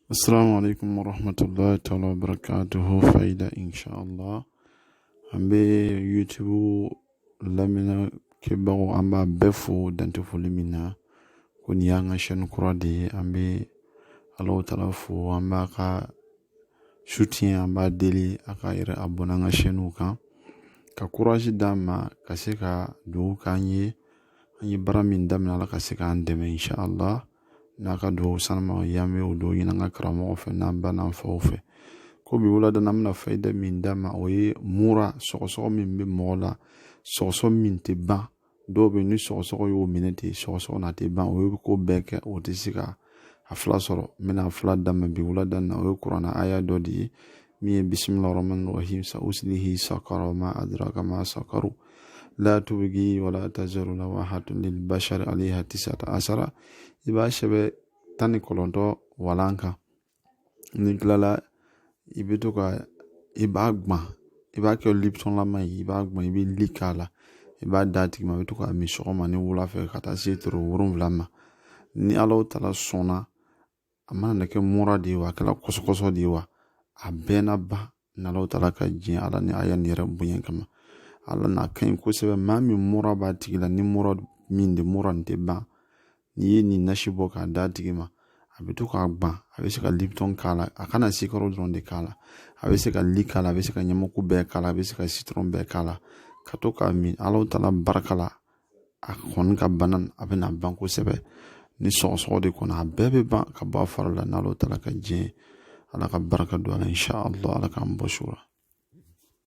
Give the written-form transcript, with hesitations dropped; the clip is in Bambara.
السلام عليكم ورحمة الله تعالى وبركاته. فايدة إن شاء الله أمبي يوتيوب لمنا كباو أمبا بفو دانتفو لمنا كون يانا شن كرادي أمبي الله تعالى فو أمبا كا soutien أمبا ديلي أكا إيري أبونا شنو ka courage dama kaseka do kanye anyi baramin damna la kaseka andeme insha Allah naka do sanama yame udo yina nga kramo fe namba na fofe ko bi wala da namna faida min dama oye mura so min be mola so min te ba do be ni so yo minete so na te ba oye ko beke o te sika afla soro mina afla dama bi wala da na oye qur'ana aya do di mi bismillahir rahmanir rahim sa uslihi saqara ma adraka ma saqaru la tubgi wala tazaru lawahatun lil bashar alayha 19 iba shebe tani kolonto walanka niklala ibituka ibagma ibake lipton la mai ibagma ibi likala iba dati ma bituka mi shoma ni wula fe kata sitru wurum vlama ni Allah tala sona amana ke muradi wa kala koso diwa abena ba na Allah tala ka jin ala ni ayan ni rabbuyen kama ala na kan ko sebe mami muraba tigila ni murad min de murante ba ni ni nashibo ka dati ma abitu ka agba abese ka lipton kala akana sikoro dronde kala abese ka likala abese ka nyamoku be kala abese ka citron be kala katoka min Allah tala barakala akon ka banan abena banko sebe ni so de kona bebe ba ka ba farla na Allah tala ka je ala ka baraka do insha Allah ala ka mbashura